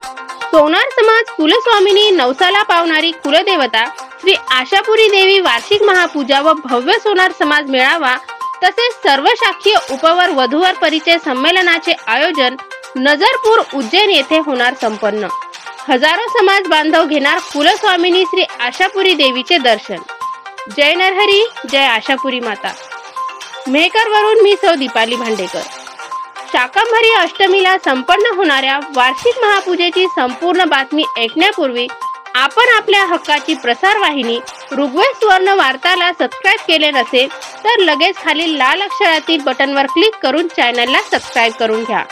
सोनार समाज कुलस्वामिनी नवसाला पावणारी कुलदेवता श्री आशापुरी देवी वार्षिक महापूजा व भव्य सोनार समाज मेळावा तसेच सर्व शाखीय उपवर वधूवर परिचय संमेलनाचे आयोजन नजरपूर उज्जैन येथे होणार संपन्न। हजारो समाज बांधव घेणार कुलस्वामिनी श्री आशापुरी देवीचे दर्शन। जय नरहरी, जय आशापुरी माता। मेहकर वरून मी सौ दीपाली भांडेकर। शाकंभरी अष्टमीला संपन्न होणाऱ्या वार्षिक महापूजेची संपूर्ण बातमी ऐकण्यापूर्वी आपण आपल्या हक्काची प्रसार वाहिनी ऋग्वेद स्वर्ण वार्ताला सबस्क्राईब केले नसेल तर लगेच खालील लाल अक्षरातील बटनवर क्लिक करून चॅनलला सबस्क्राईब करून घ्या।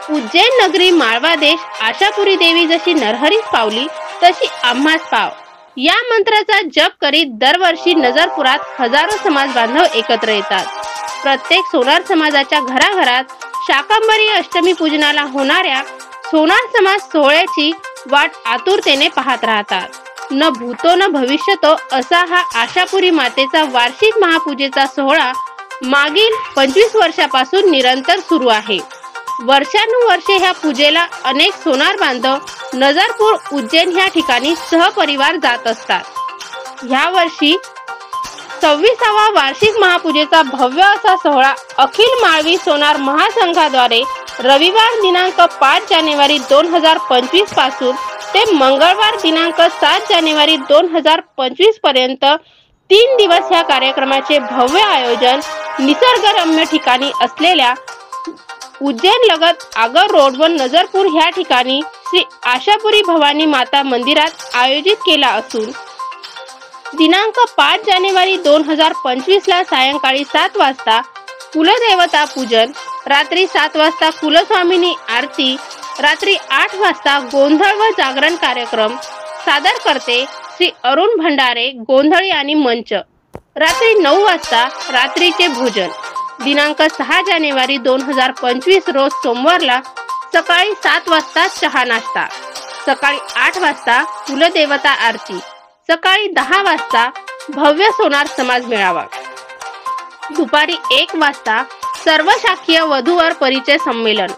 उज्जैन नगरी माळवा देश आशापुरी देवी जशी नरहरीस पावली तशी आम्हास पाव या मंत्राचा जप करीत दरवर्षी नजरपुरात हजारो समाज बांधव एकत्र येतात। प्रत्येक सोनार समाजाच्या घराघरात शाकंभरी अष्टमी पूजनाला होणाऱ्या सोनार समाज सोहळ्याची वाट आतुरतेने पाहत राहतात। न भूतो न भविष्यतो असा हा आशापुरी मातेचा वार्षिक महापूजेचा सोहळा मागील 25 वर्षापासून निरंतर सुरू आहे। वर्षानुवर्षे ह्या पूजेला अनेक सोनार बांधव नजरपूर उज्जैन ह्या ठिकाणी सहपरिवार जात असतात। ह्या वर्षी 26वा वार्षिक महापूजेचा भव्य असा सोहळा अखिल माळवी सोनार महासंघाद्वारे रविवार दिनांक 5 जानेवारी 2025 पासून ते मंगळवार दिनांक 7 जानेवारी 2025 पर्यंत 3 दिवस ह्या कार्यक्रमाचे भव्य आयोजन निसर्गरम्य ठिकाणी असलेल्या उज्जैन लगत आगर रोड व नजरपूर ह्या ठिकाणी श्री आशापुरी भवानी माता मंदिरात आयोजित केला असून दिनांक 5 जानेवारी 2025 ला सायंकाळी 7 वाजता कुलदेवता पूजन, रात्री 7 वाजता कुलस्वामिनी आरती, रात्री 8 वाजता गोंधळ व जागरण कार्यक्रम, सादर करते श्री अरुण भंडारे गोंधळी आणि मंच, रात्री 9 वाजता रात्रीचे भोजन। दिनांक 6 जानेवारी 2025 रोज सोमवारला सकाळी 7 वाजता चहा नाश्ता, सकाळी 8 वाजता कुलदेवता आरती, सकाळी 10 वाजता भव्य सोनार समाज मेळावा, दुपारी 1 वाजता सर्व शाखीय वधूवर परिचय संमेलन।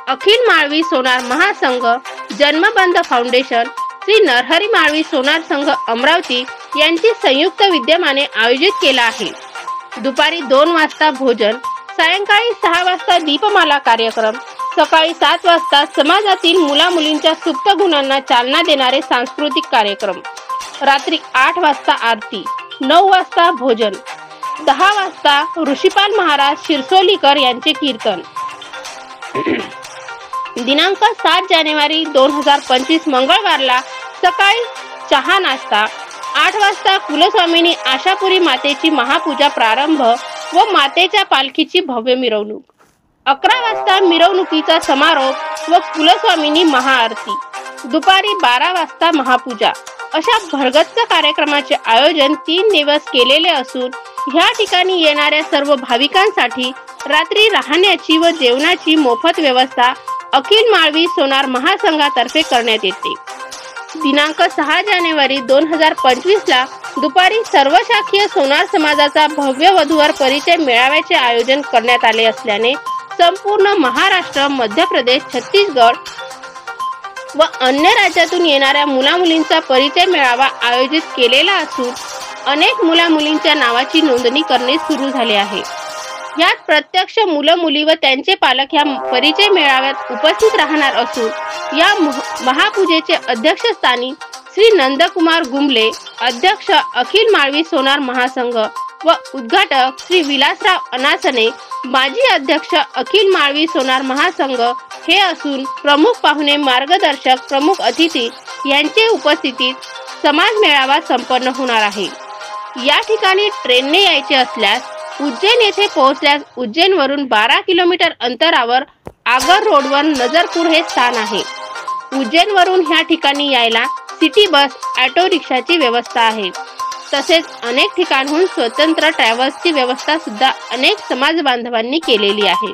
अखिल माळवी सोनार महासंघ जन्मबंध फाउंडेशन श्री नरहरी माळवी सोनार संघ अमरावती यांची संयुक्त विद्यमाने आयोजित केला आहे। दुपारी 2 वाजता भोजन, सायंकाळी 6 वाजता दीपमाला कार्यक्रम, सकाळी 7 वाजता समाजातील मुलामुलींच्या सुप्त गुणांना चालना देणारे सांस्कृतिक कार्यक्रम, रात्री 8 वाजता आरती, 9 वाजता भोजन, 10 वाजता ऋषिपाल महाराज शिरसोलीकर यांचे कीर्तन। दिनांक 7 जानेवारी 2025 मंगळवारला सकाळी चहा नाश्ता, 8 वाजता कुलस्वामिनी आशापुरी मातेची महापूजा प्रारंभ व मातेच्या पालखीची भव्य मिरवणूक, 11 वाजता मिरवणुकीचा समारोप व कुलस्वामिनी महाआरती, दुपारी 12 वाजता महापूजा अशा भरगच्च कार्यक्रमाचे आयोजन 3 दिवस केलेले असून ह्या ठिकाणी येणाऱ्या सर्व भाविकांसाठी रात्री राहण्याची व जेवणाची मोफत व्यवस्था अखिल माळवी सोनार महासंघातर्फे करण्यात येते। दिनांक 6 जानेवारी 2025 ला दुपारी सर्व शाखीय सोनार समाजाचा भव्य वधूवर परिचय मेळाव्याचे आयोजन करण्यात आले असल्याने संपूर्ण महाराष्ट्र, मध्य प्रदेश, छत्तीसगड व अन्य राज्यातून येणाऱ्या मुलामुलींचा परिचय मेळावा आयोजित केलेला असून अनेक मुलामुलींच्या नावाची नोंदणी करणे सुरू झाले आहे। यात प्रत्यक्ष मुलं मुली व त्यांचे पालक ह्या परिचय मेळाव्यात उपस्थित राहणार असून या महापूजेचे अध्यक्षस्थानी श्री नंदकुमार गुंबले, अध्यक्ष अखिल माळवी सोनार महासंघ व उद्घाटक श्री विलासराव अनासने, माजी अध्यक्ष अखिल माळवी सोनार महासंघ हे असून प्रमुख पाहुणे, मार्गदर्शक, प्रमुख अतिथी यांचे उपस्थितीत समाज मेळावा संपन्न होणार आहे। या ठिकाणी ट्रेनने यायचे असल्यास उज्जैन येथे पोहोचल्यास उज्जैन वरून 12 किलोमीटर अंतरावर आगर रोडवर नजरपूर हे स्थान आहे। उज्जैन वरून ह्या ठिकाणी यायला सिटी बस, ऑटो रिक्षाची व्यवस्था आहे। तसेच अनेक ठिकाणहून स्वतंत्र ट्रॅव्हल्सची व्यवस्था सुद्धा अनेक समाज बांधवांनी केलेली आहे।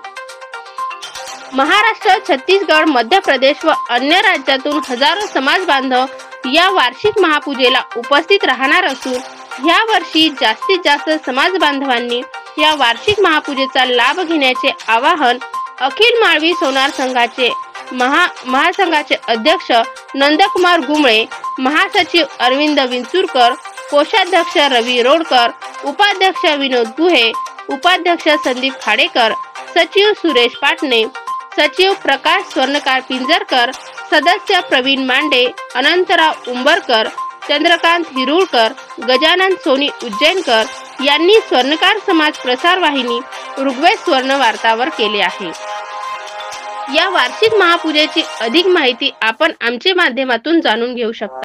महाराष्ट्र, छत्तीसगड, मध्य प्रदेश व अन्य राज्यातून हजारो समाज बांधव या वार्षिक महापूजेला उपस्थित राहणार असून या वर्षी जास्तीत जास्त समाज बांधवांनी या वार्षिक महापूजेचा लाभ घेण्याचे आवाहन अखिल माळवी सोनार संघाचे महासंघाचे अध्यक्ष नंदकुमार गुमळे, महासचिव अरविंद विंचुरकर, कोषाध्यक्ष रवी रोडकर, उपाध्यक्ष विनोद गुहे, उपाध्यक्ष संदीप खाडेकर, सचिव सुरेश पाटणे, सचिव प्रकाश स्वर्णकार पिंजरकर, सदस्य प्रवीण मांडे, अनंतराव उंबरकर, चंद्रकांत हिरुळकर, गजानन सोनी उज्जैनकर यांनी स्वर्णकार समाज प्रसार वाहिनी ऋग्वेद स्वर्ण वार्तावर केले आहे। या वार्षिक महापूजेची अधिक माहिती आपण आमच्या माध्यमातून जाणून घेऊ शकता।